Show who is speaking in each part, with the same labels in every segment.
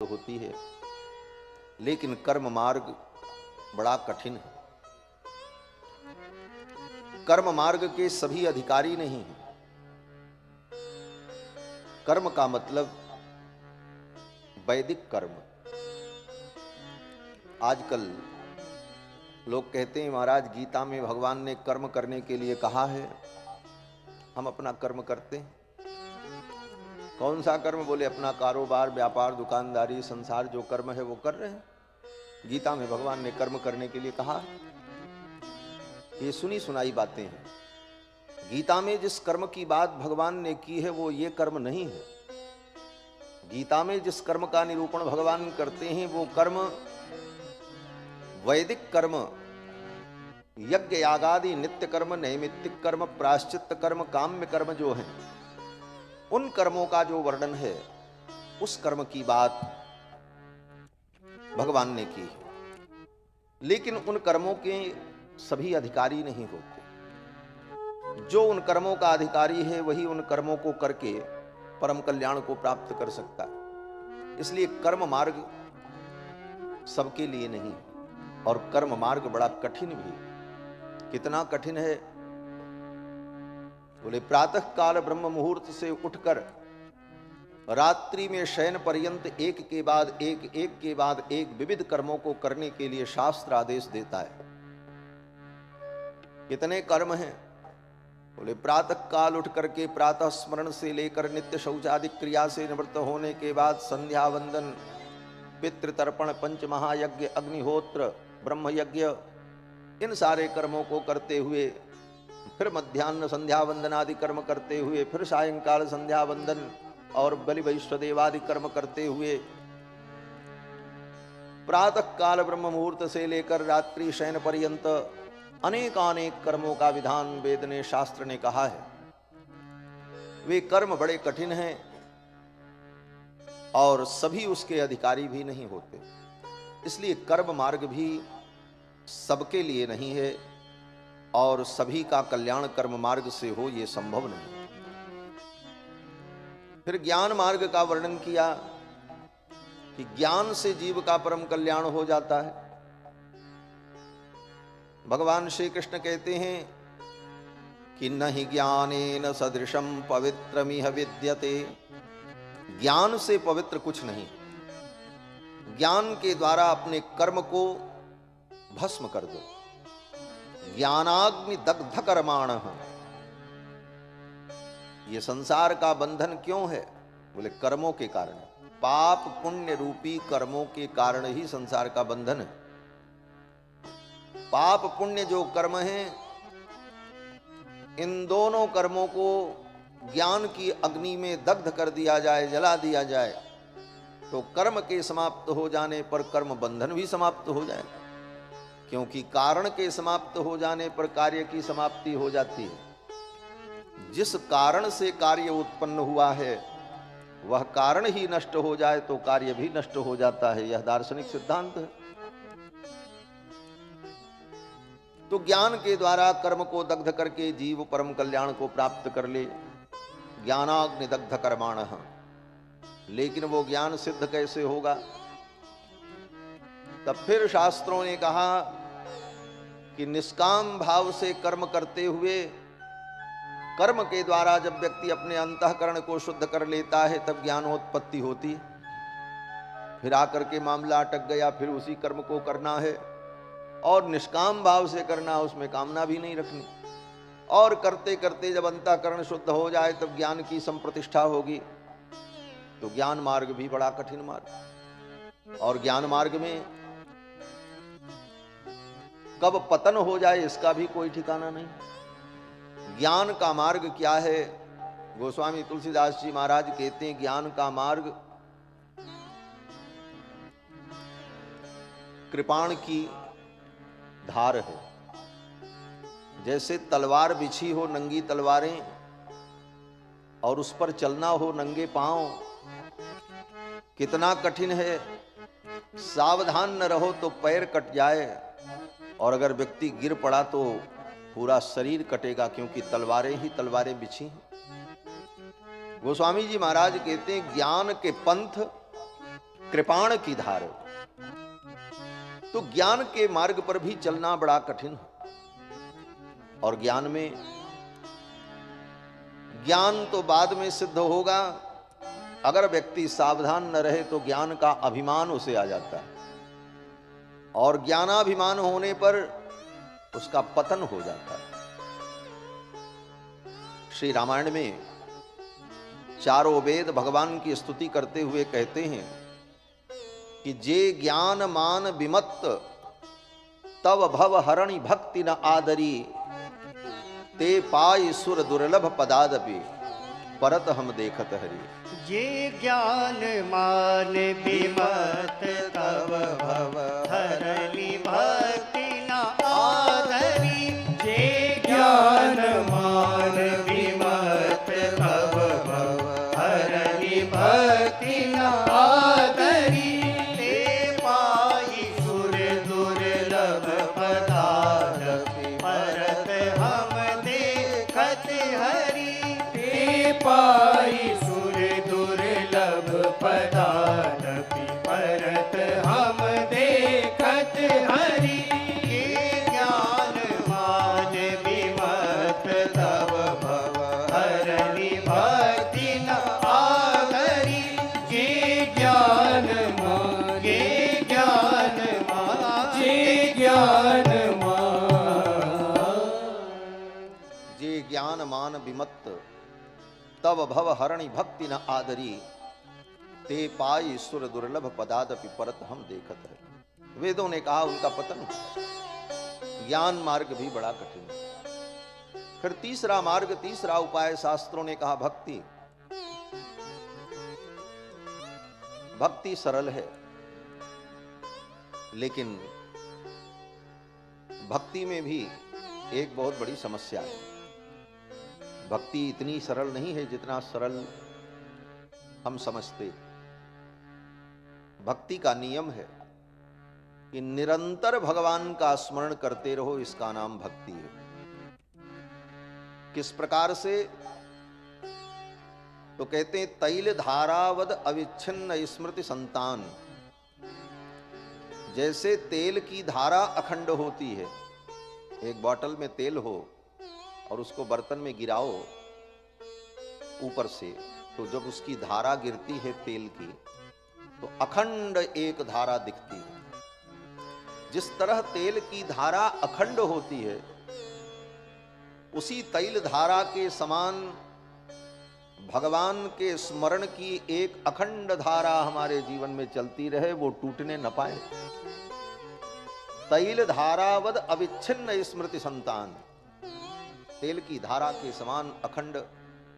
Speaker 1: होती है, लेकिन कर्म मार्ग बड़ा कठिन है। कर्म मार्ग के सभी अधिकारी नहीं हैं। कर्म का मतलब वैदिक कर्म। आजकल लोग कहते हैं महाराज गीता में भगवान ने कर्म करने के लिए कहा है, हम अपना कर्म करते हैं। कौन सा कर्म? बोले अपना कारोबार, व्यापार, दुकानदारी, संसार जो कर्म है वो कर रहे हैं। गीता में भगवान ने कर्म करने के लिए कहा है। ये सुनी सुनाई बातें हैं। गीता में जिस कर्म की बात भगवान ने की है वो ये कर्म नहीं है। गीता में जिस कर्म का निरूपण भगवान करते हैं वो कर्म वैदिक कर्म, यज्ञ यागादि नित्य कर्म, नैमित्तिक कर्म, प्रायश्चित्त कर्म, काम्य कर्म जो हैं, उन कर्मों का जो वर्णन है उस कर्म की बात भगवान ने की है। लेकिन उन कर्मों के सभी अधिकारी नहीं होते। जो उन कर्मों का अधिकारी है वही उन कर्मों को करके परम कल्याण को प्राप्त कर सकता है। इसलिए कर्म मार्ग सबके लिए नहीं है और कर्म मार्ग बड़ा कठिन भी। कितना कठिन है? बोले प्रातः काल ब्रह्म मुहूर्त से उठकर रात्रि में शयन पर्यंत एक के बाद एक विविध कर्मों को करने के लिए शास्त्र आदेश देता है। कितने कर्म हैं? बोले प्रातः काल उठ करके प्रातः स्मरण से लेकर नित्य शौचादि क्रिया से निवृत्त होने के बाद संध्या वंदन, पितृतर्पण, पंच महायज्ञ, अग्निहोत्र, ब्रह्म यज्ञ, इन सारे कर्मों को करते हुए फिर मध्याह्न संध्या वंदन आदि कर्म करते हुए फिर सायंकाल संध्या वंदन और बलि वैश्वदेवादि कर्म करते हुए प्रातः काल ब्रह्म मुहूर्त से लेकर रात्रि शयन पर्यंत अनेकानेक कर्मों का विधान वेद ने, शास्त्र ने कहा है। वे कर्म बड़े कठिन हैं और सभी उसके अधिकारी भी नहीं होते। इसलिए कर्म मार्ग भी सबके लिए नहीं है और सभी का कल्याण कर्म मार्ग से हो ये संभव नहीं। फिर ज्ञान मार्ग का वर्णन किया कि ज्ञान से जीव का परम कल्याण हो जाता है। भगवान श्री कृष्ण कहते हैं कि नहि ज्ञानेन सदृशम पवित्रमिह विद्यते। ज्ञान से पवित्र कुछ नहीं। ज्ञान के द्वारा अपने कर्म को भस्म कर दो। ज्ञानाग्नि दग्ध कर्माणः। ये संसार का बंधन क्यों है? बोले कर्मों के कारण। पाप पुण्य रूपी कर्मों के कारण ही संसार का बंधन है। पाप पुण्य जो कर्म हैं, इन दोनों कर्मों को ज्ञान की अग्नि में दग्ध कर दिया जाए, जला दिया जाए, तो कर्म के समाप्त हो जाने पर कर्म बंधन भी समाप्त हो जाए। क्योंकि कारण के समाप्त हो जाने पर कार्य की समाप्ति हो जाती है। जिस कारण से कार्य उत्पन्न हुआ है वह कारण ही नष्ट हो जाए तो कार्य भी नष्ट हो जाता है। यह दार्शनिक सिद्धांत है। तो ज्ञान के द्वारा कर्म को दग्ध करके जीव परम कल्याण को प्राप्त कर ले। ज्ञानाग्नि दग्ध कर्माणः। लेकिन वो ज्ञान सिद्ध कैसे होगा? तब फिर शास्त्रों ने कहा कि निष्काम भाव से कर्म करते हुए, कर्म के द्वारा जब व्यक्ति अपने अंतःकरण को शुद्ध कर लेता है तब ज्ञानोत्पत्ति होती। फिर आकर के मामला अटक गया, फिर उसी कर्म को करना है और निष्काम भाव से करना, उसमें कामना भी नहीं रखनी। और करते करते जब अंतःकरण शुद्ध हो जाए तब ज्ञान की संप्रतिष्ठा होगी। तो ज्ञान मार्ग भी बड़ा कठिन मार्ग। और ज्ञान मार्ग में कब पतन हो जाए इसका भी कोई ठिकाना नहीं। ज्ञान का मार्ग क्या है? गोस्वामी तुलसीदास जी महाराज कहते हैं ज्ञान का मार्ग कृपाण की धार है। जैसे तलवार बिछी हो, नंगी तलवारें, और उस पर चलना हो नंगे पांव, कितना कठिन है। सावधान न रहो तो पैर कट जाए और अगर व्यक्ति गिर पड़ा तो पूरा शरीर कटेगा, क्योंकि तलवारें ही तलवारें बिछी हैं। गोस्वामी जी महाराज कहते हैं ज्ञान के पंथ कृपाण की धार। तो ज्ञान के मार्ग पर भी चलना बड़ा कठिन है। और ज्ञान में, ज्ञान तो बाद में सिद्ध होगा, अगर व्यक्ति सावधान न रहे तो ज्ञान का अभिमान उसे आ जाता है, और ज्ञानाभिमान होने पर उसका पतन हो जाता है। श्री रामायण में चारों वेद भगवान की स्तुति करते हुए कहते हैं कि जे ज्ञान मान विमत्त तव भव हरणि भक्ति न आदरी, ते पाई सुर दुर्लभ पदादपि परत हम देखत हरि।
Speaker 2: जे ज्ञान मान विमत्त तव भव हरणि भक्ति न आदरी, जे ज्ञान मान विमत्त तव भव हरणि भक्ति न आदरी, ते पाई सुर दुर्लभ पदादपि परत हम देखत हरि। ते पाई सुर दुर्लभ पदादपि परत हम देखत हरि। ये ज्ञान मान विमत्त तव भव हरणि भक्ति न आदरी, ये ज्ञान मान, ये ज्ञान मान, ये ज्ञान मान।
Speaker 1: जे ज्ञान मान विमत्त तव भव हरणि भक्ति न आदरी, ते पाई सुर दुर्लभ पदादपि परत हम देखत है। वेदों ने कहा उनका पतन हुआ। ज्ञान मार्ग भी बड़ा कठिन है। फिर तीसरा मार्ग, तीसरा उपाय शास्त्रों ने कहा भक्ति। भक्ति सरल है, लेकिन भक्ति में भी एक बहुत बड़ी समस्या है। भक्ति इतनी सरल नहीं है जितना सरल हम समझते। भक्ति का नियम है कि निरंतर भगवान का स्मरण करते रहो, इसका नाम भक्ति है। किस प्रकार से? तो कहते हैं तैल धारावद अविच्छिन्न स्मृति संतान। जैसे तेल की धारा अखंड होती है, एक बोतल में तेल हो और उसको बर्तन में गिराओ ऊपर से, तो जब उसकी धारा गिरती है तेल की, तो अखंड एक धारा दिखती है। जिस तरह तेल की धारा अखंड होती है, उसी तैल धारा के समान भगवान के स्मरण की एक अखंड धारा हमारे जीवन में चलती रहे, वो टूटने न पाए। तैल धारावद अविच्छिन्न स्मृति संतान। तेल की धारा के समान अखंड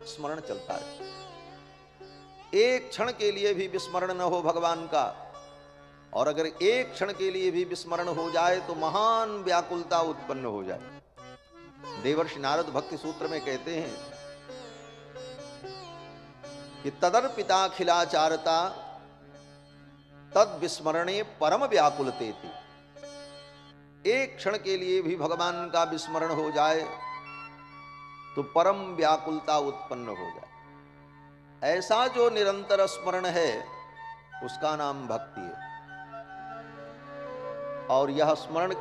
Speaker 1: स्मरण चलता है। एक क्षण के लिए भी विस्मरण न हो भगवान का, और अगर एक क्षण के लिए भी विस्मरण हो जाए तो महान व्याकुलता उत्पन्न हो जाए। देवर्षि नारद भक्ति सूत्र में कहते हैं कि तदर्पिताखिलाचारता तद विस्मरणे परम व्याकुलते थी। एक क्षण के लिए भी भगवान का विस्मरण हो जाए तो परम व्याकुलता उत्पन्न हो जाए। ऐसा जो निरंतर स्मरण है उसका नाम भक्ति है। और यह स्मरण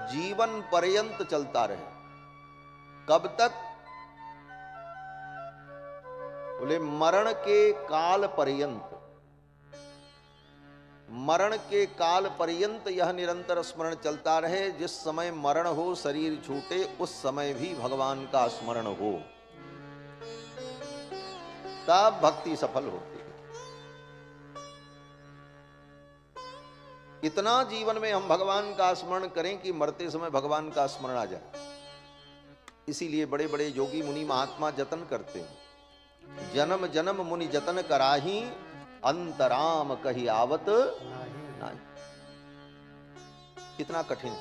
Speaker 1: जीवन पर्यंत चलता रहे। कब तक? बोले मरण के काल पर्यंत। मरण के काल पर्यंत यह निरंतर स्मरण चलता रहे। जिस समय मरण हो, शरीर छूटे, उस समय भी भगवान का स्मरण हो, तब भक्ति सफल होती है। इतना जीवन में हम भगवान का स्मरण करें कि मरते समय भगवान का स्मरण आ जाए। इसीलिए बड़े बड़े योगी मुनि महात्मा जतन करते हैं। जन्म जन्म मुनि जतन कराही, अंतराम कही आवत नहीं। कितना कठिन।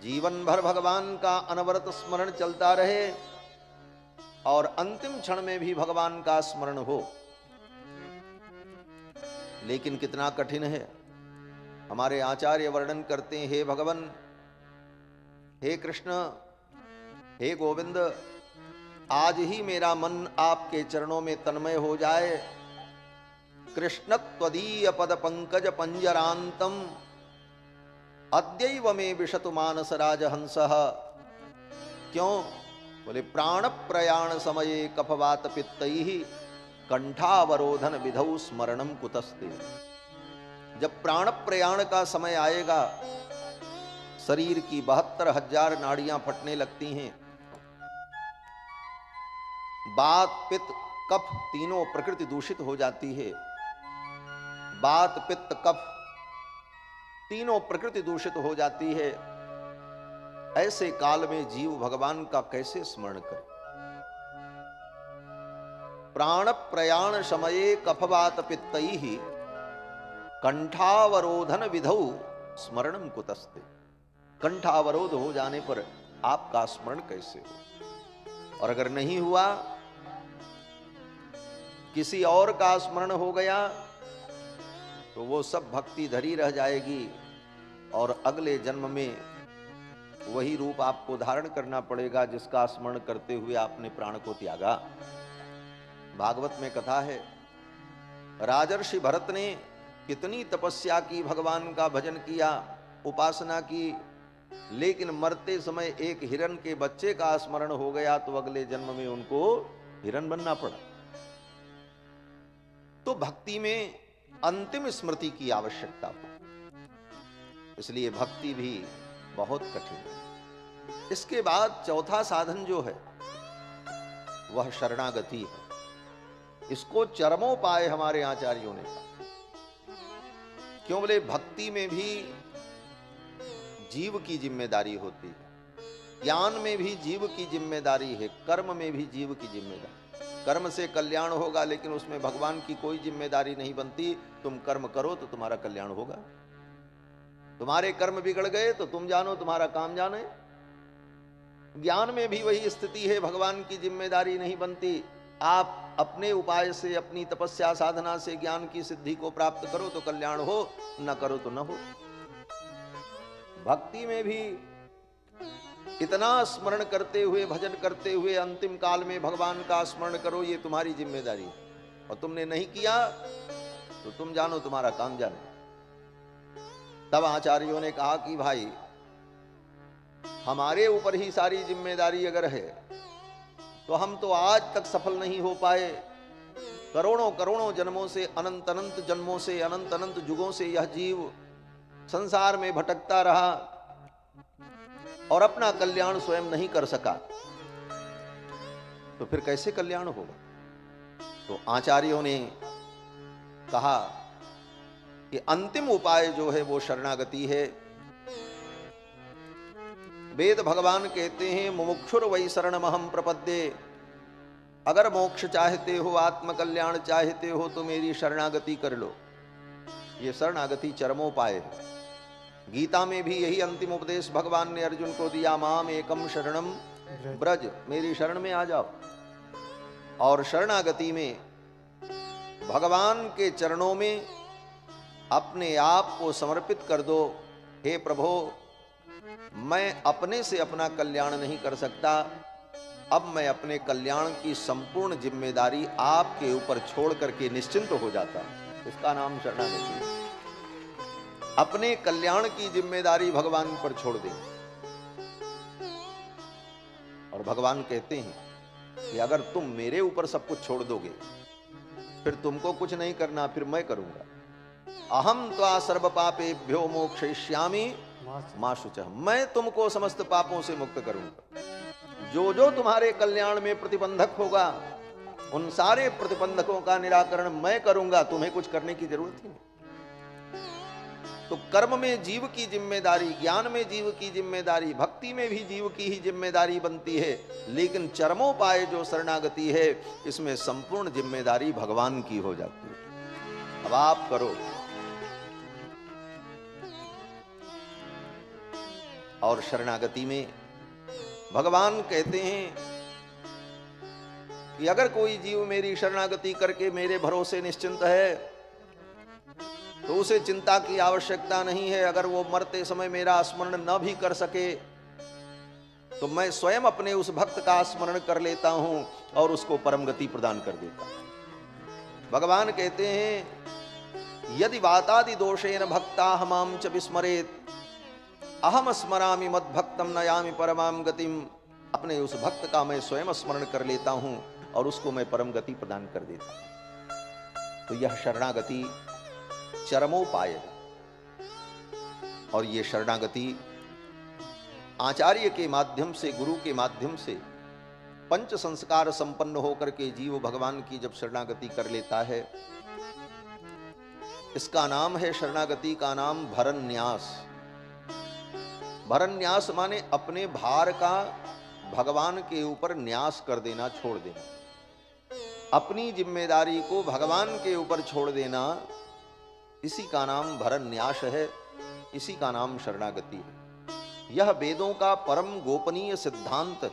Speaker 1: जीवन भर भगवान का अनवरत स्मरण चलता रहे और अंतिम क्षण में भी भगवान का स्मरण हो, लेकिन कितना कठिन है। हमारे आचार्य वर्णन करते हैं, हे भगवान, हे कृष्ण, हे गोविंद, आज ही मेरा मन आपके चरणों में तन्मय हो जाए कृष्ण त्वदीय पद पंकज पंजरांतम अद्यैव में विशतु मानस राजहंसः। क्यों? बोले प्राण प्रयाण समये कफवात पित्तैः कंठावरोधन विधौ स्मरणम कुतस्ते। जब प्राण प्रयाण का समय आएगा, शरीर की 72,000 नाड़ियां फटने लगती हैं, बात पित्त कफ तीनों प्रकृति दूषित हो जाती है। बात पित्त कफ तीनों प्रकृति दूषित हो जाती है। ऐसे काल में जीव भगवान का कैसे स्मरण करे? प्राण प्रयाण समये कफवात पित्तैः कंठावरोधन विधौ स्मरणम कुतस्ते। कंठावरोध हो जाने पर आपका स्मरण कैसे हो? और अगर नहीं हुआ, किसी और का स्मरण हो गया, तो वो सब भक्ति धरी रह जाएगी और अगले जन्म में वही रूप आपको धारण करना पड़ेगा जिसका स्मरण करते हुए आपने प्राण को त्यागा। भागवत में कथा है, राजर्षि भरत ने कितनी तपस्या की, भगवान का भजन किया, उपासना की, लेकिन मरते समय एक हिरण के बच्चे का स्मरण हो गया तो अगले जन्म में उनको हिरण बनना पड़ा। तो भक्ति में अंतिम स्मृति की आवश्यकता हो, इसलिए भक्ति भी बहुत कठिन है। इसके बाद चौथा साधन जो है वह शरणागति है। इसको चरमोपाय हमारे आचार्यों ने कहा। क्यों? बोले भक्ति में भी जीव की जिम्मेदारी होती है, ज्ञान में भी जीव की जिम्मेदारी है, कर्म में भी जीव की जिम्मेदारी। कर्म से कल्याण होगा, लेकिन उसमें भगवान की कोई जिम्मेदारी नहीं बनती। तुम कर्म करो तो तुम्हारा कल्याण होगा, तुम्हारे कर्म बिगड़ गए तो तुम जानो, तुम्हारा काम जाने। ज्ञान में भी वही स्थिति है, भगवान की जिम्मेदारी नहीं बनती। आप अपने उपाय से, अपनी तपस्या साधना से ज्ञान की सिद्धि को प्राप्त करो तो कल्याण हो, न करो तो न हो। भक्ति में भी इतना स्मरण करते हुए, भजन करते हुए अंतिम काल में भगवान का स्मरण करो, ये तुम्हारी जिम्मेदारी है। और तुमने नहीं किया तो तुम जानो, तुम्हारा काम जाने। तब आचार्यों ने कहा कि भाई, हमारे ऊपर ही सारी जिम्मेदारी अगर है तो हम तो आज तक सफल नहीं हो पाए। करोड़ों करोड़ों जन्मों से, अनंत अनंत जन्मों से, अनंत अनंत युगों से यह जीव संसार में भटकता रहा और अपना कल्याण स्वयं नहीं कर सका, तो फिर कैसे कल्याण होगा? तो आचार्यों ने कहा कि अंतिम उपाय जो है वो शरणागति है। वेद भगवान कहते हैं, मुमुक्षुर वै शरणमहं प्रपद्ये। अगर मोक्ष चाहते हो, आत्मकल्याण चाहते हो, तो मेरी शरणागति कर लो। ये शरणागति चरमोपाय है। गीता में भी यही अंतिम उपदेश भगवान ने अर्जुन को दिया, माम एकम शरणम ब्रज, मेरी शरण में आ जाओ। और शरणागति में भगवान के चरणों में अपने आप को समर्पित कर दो। हे प्रभु, मैं अपने से अपना कल्याण नहीं कर सकता, अब मैं अपने कल्याण की संपूर्ण जिम्मेदारी आपके ऊपर छोड़ करके निश्चिंत हो जाता हूं। इसका नाम शरणागति है। अपने कल्याण की जिम्मेदारी भगवान पर छोड़ दें। और भगवान कहते हैं कि अगर तुम मेरे ऊपर सब कुछ छोड़ दोगे, फिर तुमको कुछ नहीं करना, फिर मैं करूंगा। अहम त्वा सर्व पापेभ्यो मोक्षयिष्यामि मा शुचः, मैं तुमको समस्त पापों से मुक्त करूंगा। जो जो तुम्हारे कल्याण में प्रतिबंधक होगा, उन सारे प्रतिबंधकों का निराकरण मैं करूंगा, तुम्हें कुछ करने की जरूरत ही नहीं। तो कर्म में जीव की जिम्मेदारी, ज्ञान में जीव की जिम्मेदारी, भक्ति में भी जीव की ही जिम्मेदारी बनती है। लेकिन चरमोपाय जो शरणागति है, इसमें संपूर्ण जिम्मेदारी भगवान की हो जाती है। अब आप करो। और शरणागति में भगवान कहते हैं कि अगर कोई जीव मेरी शरणागति करके मेरे भरोसे निश्चिंत है, तो उसे चिंता की आवश्यकता नहीं है। अगर वो मरते समय मेरा स्मरण न भी कर सके, तो मैं स्वयं अपने उस भक्त का स्मरण कर लेता हूं और उसको परम गति प्रदान कर देता हूं। भगवान कहते हैं यदि वातादि दोषेन भक्ता हमाम च विस्मरेत अहम स्मरामि मद भक्तम नयामि परमाम गतिम। अपने उस भक्त का मैं स्वयं स्मरण कर लेता हूं और उसको मैं परम गति प्रदान कर देता हूं। तो यह शरणागति चरमोपाय है। और ये शरणागति आचार्य के माध्यम से, गुरु के माध्यम से पंच संस्कार संपन्न होकर के जीव भगवान की जब शरणागति कर लेता है, इसका नाम है, शरणागति का नाम भरन्यास। भरन्यास माने अपने भार का भगवान के ऊपर न्यास कर देना, छोड़ देना। अपनी जिम्मेदारी को भगवान के ऊपर छोड़ देना, इसी का नाम भरन्यास है, इसी का नाम शरणागति है। यह वेदों का परम गोपनीय सिद्धांत है।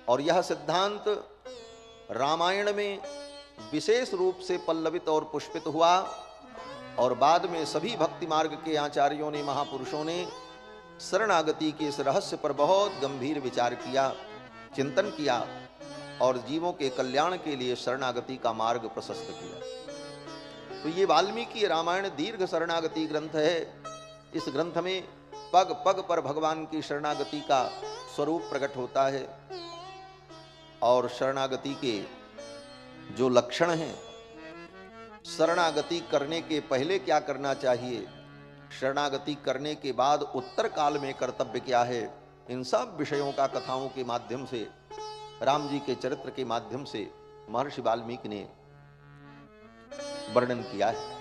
Speaker 1: और यह सिद्धांत रामायण में विशेष रूप से पल्लवित और पुष्पित हुआ और बाद में सभी भक्ति मार्ग के आचार्यों ने, महापुरुषों ने शरणागति के इस रहस्य पर बहुत गंभीर विचार किया, चिंतन किया और जीवों के कल्याण के लिए शरणागति का मार्ग प्रशस्त किया। तो ये वाल्मीकि रामायण दीर्घ शरणागति ग्रंथ है। इस ग्रंथ में पग पग पर भगवान की शरणागति का स्वरूप प्रकट होता है और शरणागति के जो लक्षण हैं, शरणागति करने के पहले क्या करना चाहिए, शरणागति करने के बाद उत्तर काल में कर्तव्य क्या है, इन सब विषयों का कथाओं के माध्यम से, राम जी के चरित्र के माध्यम से महर्षि वाल्मीकि ने वर्णन किया है।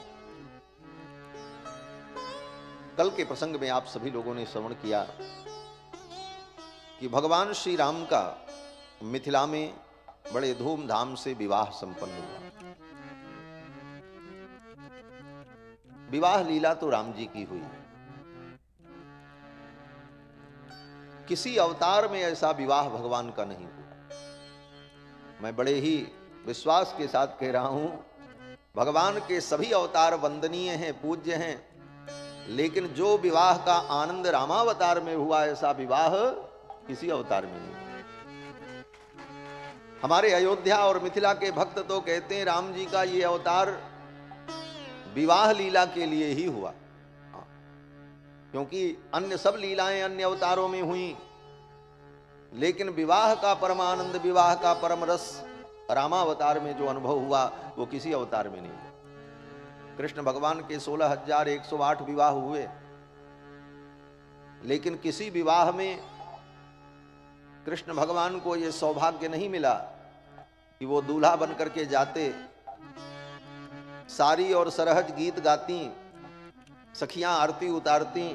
Speaker 1: कल के प्रसंग में आप सभी लोगों ने श्रवण किया कि भगवान श्री राम का मिथिला में बड़े धूमधाम से विवाह संपन्न हुआ। विवाह लीला तो राम जी की हुई। किसी अवतार में ऐसा विवाह भगवान का नहीं हुआ। मैं बड़े ही विश्वास के साथ कह रहा हूं, भगवान के सभी अवतार वंदनीय हैं, पूज्य हैं, लेकिन जो विवाह का आनंद रामावतार में हुआ, ऐसा विवाह किसी अवतार में नहीं। हमारे अयोध्या और मिथिला के भक्त तो कहते हैं राम जी का ये अवतार विवाह लीला के लिए ही हुआ, क्योंकि अन्य सब लीलाएं अन्य अवतारों में हुई, लेकिन विवाह का परमानंद, विवाह का परम रस रामावतार में जो अनुभव हुआ वो किसी अवतार में नहीं हुआ। कृष्ण भगवान के 16,108 विवाह हुए, लेकिन किसी विवाह में कृष्ण भगवान को ये सौभाग्य नहीं मिला कि वो दूल्हा बन करके जाते, सारी और सरहज गीत गाती, सखियां आरती उतारती।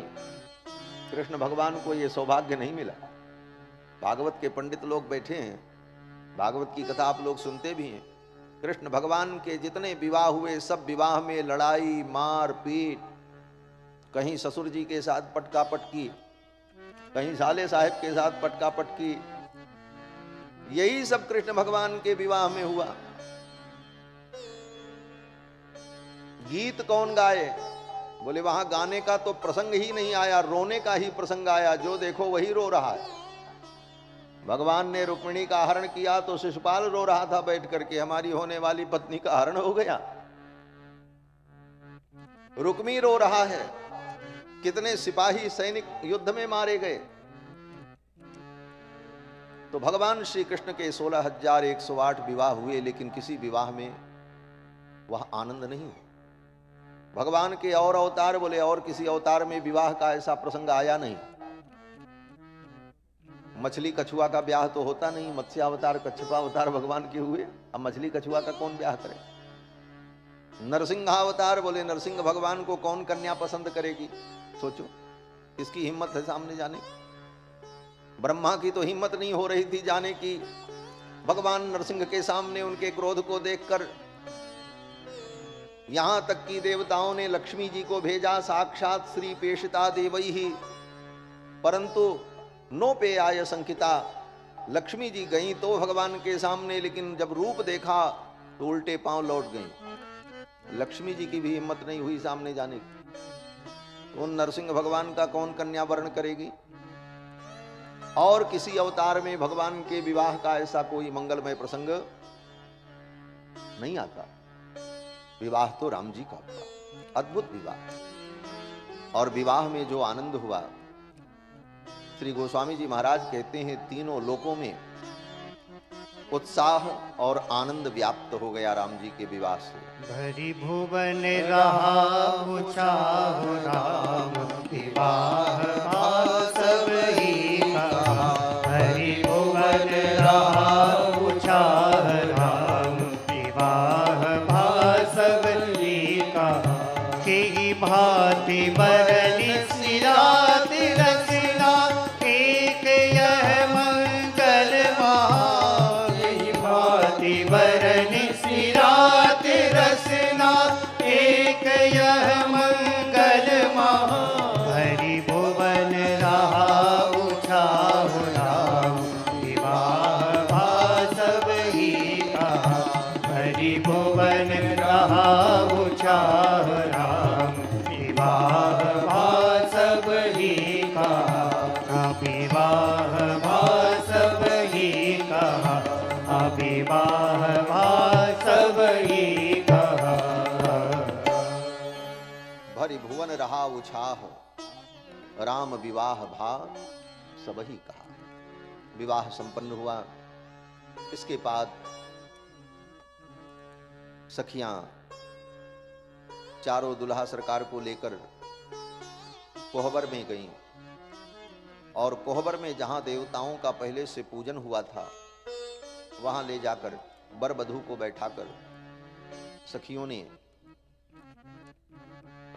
Speaker 1: कृष्ण भगवान को ये सौभाग्य नहीं मिला। भागवत के पंडित लोग बैठे हैं, भागवत की कथा आप लोग सुनते भी हैं। कृष्ण भगवान के जितने विवाह हुए, सब विवाह में लड़ाई, मार पीट, कहीं ससुर जी के साथ पटका पटकी, कहीं साले साहब के साथ पटका पटकी, यही सब कृष्ण भगवान के विवाह में हुआ। गीत कौन गाए? बोले वहां गाने का तो प्रसंग ही नहीं आया, रोने का ही प्रसंग आया। जो देखो वही रो रहा है। भगवान ने रुक्मिणी का हरण किया तो शिशुपाल रो रहा था बैठ करके, हमारी होने वाली पत्नी का हरण हो गया। रुक्मी रो रहा है, कितने सिपाही सैनिक युद्ध में मारे गए। तो भगवान श्री कृष्ण के 16,108 विवाह हुए, लेकिन किसी विवाह में वह आनंद नहीं हुआ। भगवान के और अवतार बोले और किसी अवतार में विवाह का ऐसा प्रसंग आया नहीं। मछली कछुआ का ब्याह तो होता नहीं, मत्स्यावतार कच्छपा अवतार भगवान के हुए, अब मछली कछुआ का कौन ब्याह करे। नरसिंहावतार बोले नरसिंह भगवान को कौन कन्या पसंद करेगी, सोचो किसकी हिम्मत है सामने जाने की। ब्रह्मा की तो हिम्मत नहीं हो रही थी जाने की। भगवान नरसिंह के सामने उनके क्रोध को देखकर यहां तक कि देवताओं ने लक्ष्मी जी को भेजा, साक्षात श्री पेशिता देवई ही, परंतु नो पे आय संकिता। लक्ष्मी जी गई तो भगवान के सामने, लेकिन जब रूप देखा तो उल्टे पांव लौट गई। लक्ष्मी जी की भी हिम्मत नहीं हुई सामने जाने की। तो नरसिंह भगवान का कौन कन्या वर्ण करेगी। और किसी अवतार में भगवान के विवाह का ऐसा कोई मंगलमय प्रसंग नहीं आता। विवाह तो राम जी का हुआ, अद्भुत विवाह। और विवाह में जो आनंद हुआ, श्री गोस्वामी जी महाराज कहते हैं तीनों लोकों में उत्साह और आनंद व्याप्त हो गया राम जी के विवाह से।
Speaker 2: भरी भुवन रहा उचाह राम विवाह सब ही कहा। भरी भुवन रहा उचाह राम विवाह सब ही कहा। के भांति बरनी सिरात रचना एक यह मंगल बरनी सिरात रसना एक यह मंगल महा। भरी भुवन रहा उछाह राम विवाह सब ही कहा। भरी भुवन रहा उछाह राम विवाह सब ही कहा। विवाह सब ही कहा। विवाह सब ही कहा।
Speaker 1: भरी भुवन रहा उछाह राम विवाह भाव सब ही कहा। विवाह संपन्न हुआ। इसके बाद सखियां चारों दुल्हा सरकार को लेकर कोहबर में गईं और कोहबर में जहां देवताओं का पहले से पूजन हुआ था वहां ले जाकर वर वधू को बैठाकर सखियों ने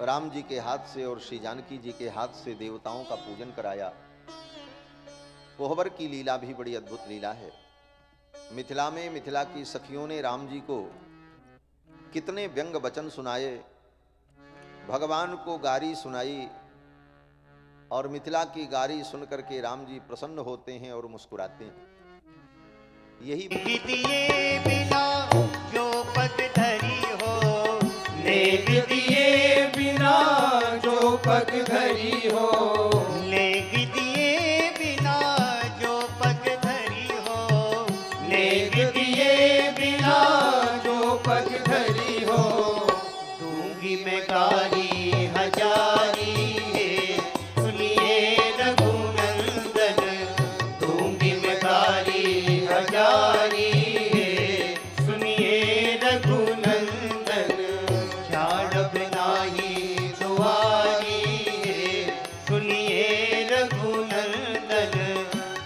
Speaker 1: राम जी के हाथ से और श्री जानकी जी के हाथ से देवताओं का पूजन कराया। कोहबर की लीला भी बड़ी अद्भुत लीला है। मिथिला में मिथिला की सखियों ने राम जी को कितने व्यंग वचन सुनाए, भगवान को गारी सुनाई और मिथिला की गारी सुनकर के राम जी प्रसन्न होते हैं और मुस्कुराते हैं। यही
Speaker 2: दिए बिना जो पग धरी हो,
Speaker 3: नेग दिए बिना जो पग धरी हो।
Speaker 2: नेग दिए बिना जो पग धरी हो।
Speaker 3: नेग दिए बिना जो पग धरी हो।
Speaker 2: दूंगी मैं गारी हजारी है सुनिए रघुनंदन। दूंगी मैं गारी हजारी है सुनिए रघुनंदन। छाड़ब नाही दुआरी है सुनिए रघुनंदन।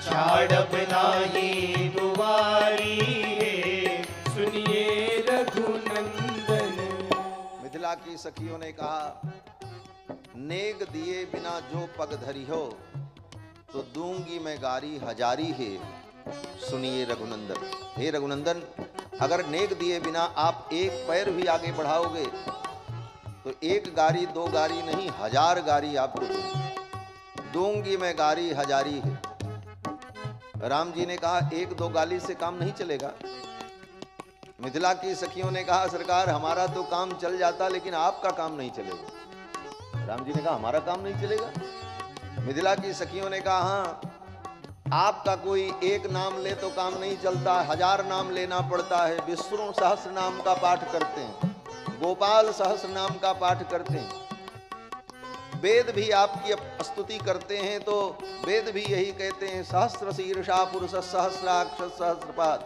Speaker 2: छाड़ब नाही दुआरी है
Speaker 3: सुनिए रघुनंदन।
Speaker 1: मिथिला की सखियों ने कहा नेग दिए बिना जो पग धरी हो तो दूंगी मैं गारी हजारी है सुनिए रघुनंदन। हे रघुनंदन, अगर नेग दिए बिना आप एक पैर भी आगे बढ़ाओगे तो एक गारी दो गारी नहीं 1000 गारी आपको दूंगी मैं गारी हजारी है। राम जी ने कहा एक दो गाली से काम नहीं चलेगा। मिथिला की सखियों ने कहा सरकार हमारा तो काम चल जाता लेकिन आपका काम नहीं चलेगा। राम जी ने कहा हमारा काम नहीं चलेगा। मिथिला की सखियों ने कहा हाँ, आपका कोई एक नाम ले तो काम नहीं चलता, 1000 नाम लेना पड़ता है। विष्णु सहस्र नाम का पाठ करते हैं, गोपाल सहस्र नाम का पाठ करते हैं। वेद भी आपकी स्तुति करते हैं तो वेद भी यही कहते हैं सहस्र शीर्षा पुरुष सहस्राक्ष सहस्रपाद।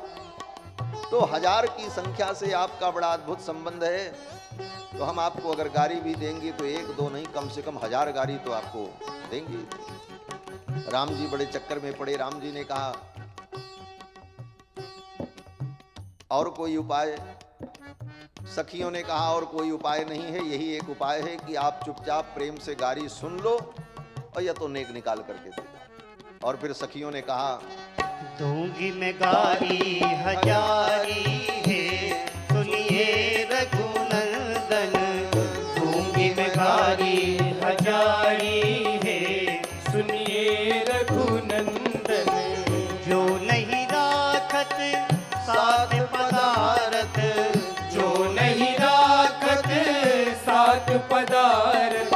Speaker 1: तो 1000 की संख्या से आपका बड़ा अद्भुत संबंध है। तो हम आपको अगर गारी भी देंगे तो एक दो नहीं कम से कम 1000 गारी तो आपको देंगे। राम जी बड़े चक्कर में पड़े। राम जी ने कहा और कोई उपाय? सखियों ने कहा और कोई उपाय नहीं है, यही एक उपाय है कि आप चुपचाप प्रेम से गारी सुन लो और या तो नेक निकाल करके दे दो। और फिर सखियों ने कहा
Speaker 2: दूंगी मैं गारी हजारी है सुनिए रघुनंदन। दूंगी मैं गारी
Speaker 3: हजारी है सुनिए रघुनंदन।
Speaker 2: जो नहीं राखत साथ पदारथ।
Speaker 3: जो नहीं राखत सात पदार्थ।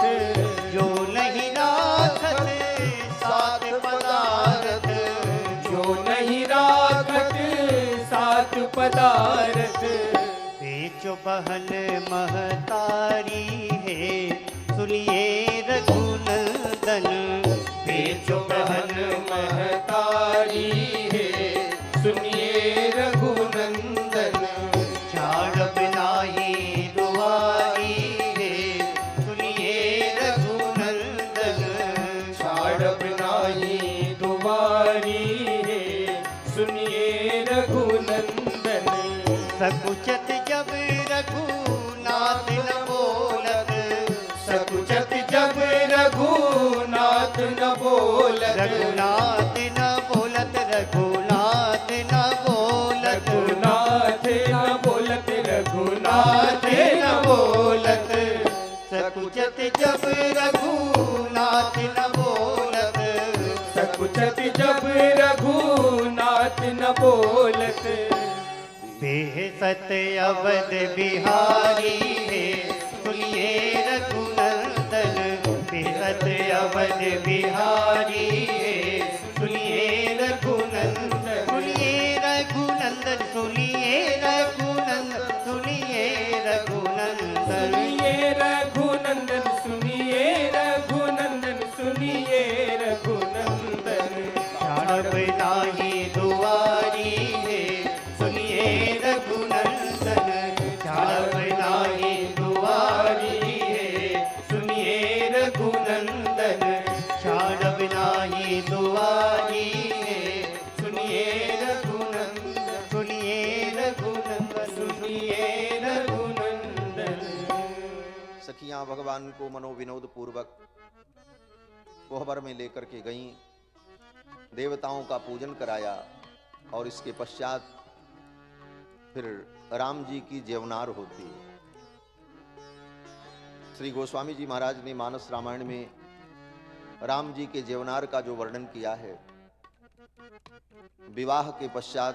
Speaker 2: जो नहीं राखत साथ पदारथ।
Speaker 3: जो नहीं राखत सात पदार्थ।
Speaker 2: पहन महतारी है, सुनिए रघुनंदन।
Speaker 3: बेचो बहन महतारी है, सुनिए रघुनंदन।
Speaker 2: झाड़ बनाई दुआरी है, सुनिए रघुनंदन।
Speaker 3: छाड़ बनाई दुआरी है, सुनिए रघुनंदन।
Speaker 2: सकुचत जब रघुनाथ न बोलत,
Speaker 3: सकुचत जब रघुनाथ न बोलत।
Speaker 2: रघुनाथ न बोलत, रघुनाथ न बोलत,
Speaker 3: रघुनाथ न बोलत, रघुनाथ न बोलत।
Speaker 2: सकुचत जब रघुनाथ न बोलत,
Speaker 3: सकुचत जब रघुनाथ न बोलत।
Speaker 2: बेहसत अवध बिहारी है, सुनिए रघुनंदन। बेहसत अवध बिहारी है, सुनिए रघुनंदन। सुनिए रघुनंदन, सुनिए रघुनंदन, सुनिए रघुनंदन।
Speaker 3: सुनिए रघुनंदन, सुनिए रघुनंदन, सुनिए रघुनंदन।
Speaker 2: झाड़ बनाई दुआरी है, सुनिए रघुनंदन। झाड़ बनाई दुआरी है, सुनिए रघुनंदन। झाड़ बनाई दुआरी है, सुनिए रघुनंदन। सुनिए रघुनंदन, सुनिए रघुनंदन।
Speaker 1: सखियां भगवान को मनोविनोद पूर्वक कोहबर में लेकर के गईं, देवताओं का पूजन कराया और इसके पश्चात फिर राम जी की जेवनार होती है। श्री गोस्वामी जी महाराज ने मानस रामायण में राम जी के जेवनार का जो वर्णन किया है, विवाह के पश्चात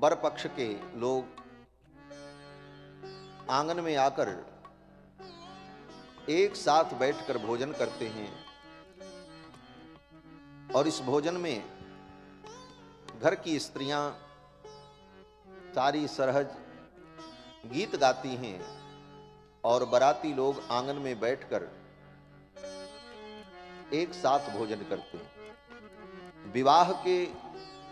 Speaker 1: वर पक्ष के लोग आंगन में आकर एक साथ बैठकर भोजन करते हैं और इस भोजन में घर की स्त्रियां सारी सरहज गीत गाती हैं और बाराती लोग आंगन में बैठकर एक साथ भोजन करते हैं। विवाह के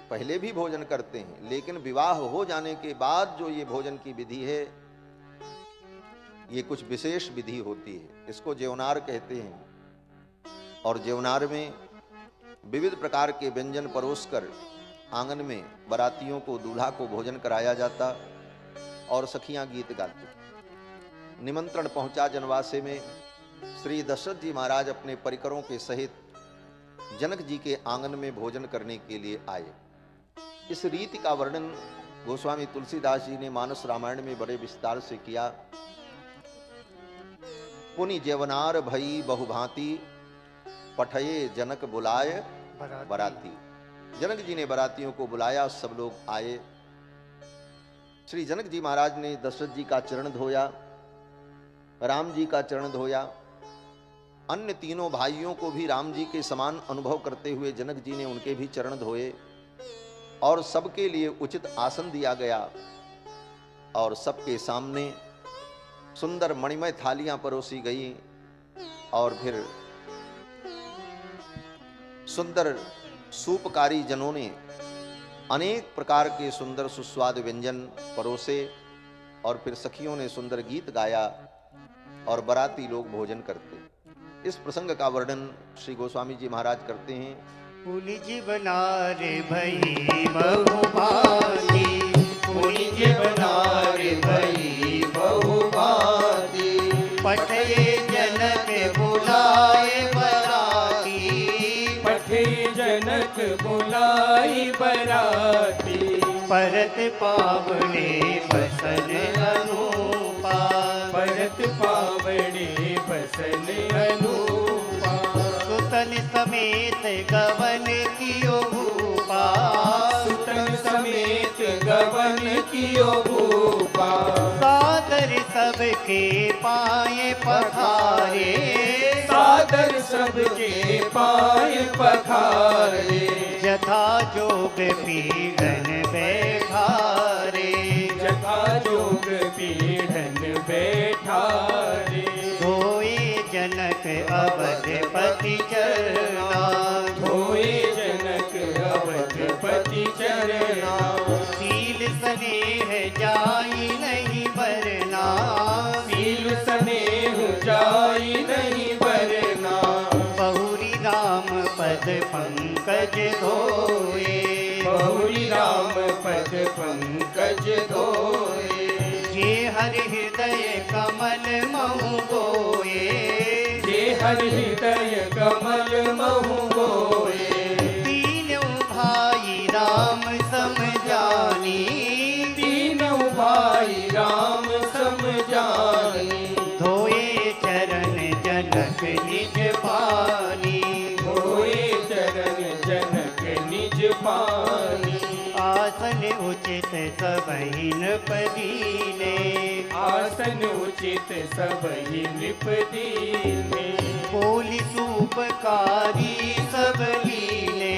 Speaker 1: पहले भी भोजन करते हैं, लेकिन विवाह हो जाने के बाद जो ये भोजन की विधि है, ये कुछ विशेष विधि होती है। इसको जेवनार कहते हैं और जेवनार में विविध प्रकार के व्यंजन परोसकर आंगन में बारातियों को, दूल्हा को भोजन कराया जाता और सखियां गीत गाती। निमंत्रण पहुंचा जनवासे में। श्री दशरथ जी महाराज अपने परिकरों के सहित जनक जी के आंगन में भोजन करने के लिए आए। इस रीति का वर्णन गोस्वामी तुलसीदास जी ने मानस रामायण में बड़े विस्तार से किया। पुनि जेवनार भई बहुभांति, पठये जनक बुलाए बराती। जनक जी ने बरातियों को बुलाया, सब लोग आए। श्री जनक जी महाराज ने दशरथ जी का चरण धोया, राम जी का चरण धोया। अन्य तीनों भाइयों को भी राम जी के समान अनुभव करते हुए जनक जी ने उनके भी चरण धोए और सबके लिए उचित आसन दिया गया और सबके सामने सुंदर मणिमय थालियां परोसी गई और फिर सुंदर सूपकारी जनों ने अनेक प्रकार के सुंदर सुस्वाद व्यंजन परोसे और फिर सखियों ने सुंदर गीत गाया और बाराती लोग भोजन करते। इस प्रसंग का वर्णन श्री गोस्वामी जी महाराज करते हैं।
Speaker 2: पुनिज बनार भई बहुभांति, पुनिज बनार भई बहुभांति। पठये जनक बुलाए बराती,
Speaker 3: पठे जनक बुलाई बराती।
Speaker 2: परत पावने बसन अनुपा,
Speaker 3: परत पावड़े बसन अनुपा।
Speaker 2: सुतन समेत गवन कियो भूपा,
Speaker 3: सुतन समेत गवन कियो भूपा।
Speaker 2: सादर सबके पाए पखारे,
Speaker 3: सादर सबके पाए पखारे।
Speaker 2: यथा जोग पीड़न बैठारे,
Speaker 3: जथा जोग पीढ़न बैठा रे।
Speaker 2: धोए जनक अवधपति चरना,
Speaker 3: धोए जनक अवधपति चरना।
Speaker 2: सील स्नेह जाई नहीं बरना,
Speaker 3: सील स्नेह जाई नहीं बरना।
Speaker 2: बहुरी राम पद पंकज धोए,
Speaker 3: बहुरी राम पद पंकज धोए।
Speaker 2: जे हर हृदय कमल महु गोए,
Speaker 3: जे हर हृदय कमल महु गोए।
Speaker 2: तीनों भाई राम समझानी,
Speaker 3: तीनों भाई राम समझानी।
Speaker 2: धोए चरण जनक निज पानी,
Speaker 3: धोए चरण जनक निज पानी।
Speaker 2: आसन उचित सबहिन पदीने,
Speaker 3: आसन उचित सबहि नृप दीने।
Speaker 2: बोली सूपकारी सब लीने,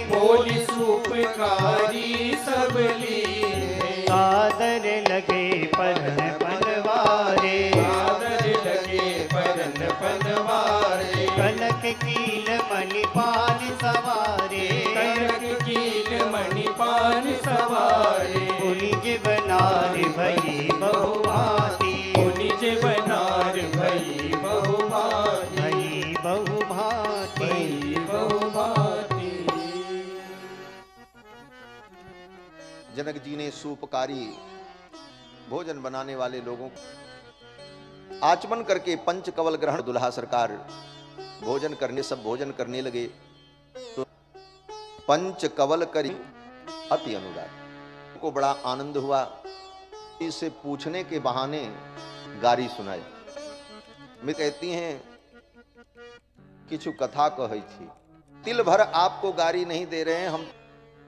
Speaker 3: बोली सूपकारी सब लीने।
Speaker 2: सादर लगे परन पनवारे,
Speaker 3: आदर लगे परन पनवारे।
Speaker 2: कनक कील मणिपाल सवारे,
Speaker 3: कनक कील मणिपाल सवारे।
Speaker 2: निज बनार भई बहुभांति,
Speaker 3: निज बनार भई बहुभांति।
Speaker 2: भई बहुभांति।
Speaker 3: भई बहुभांति।
Speaker 1: जनक जी ने सूपकारी भोजन बनाने वाले लोगों को आचमन करके पंच कवल ग्रहण, दुल्हा सरकार भोजन करने, सब भोजन करने लगे तो पंच कवल करी अति अनुराग को बड़ा आनंद हुआ। इसे पूछने के बहाने गारी सुनाई। मैं कहती हैं किछु कथा कहै छी, तिल भर आपको गारी नहीं दे रहे हैं हम,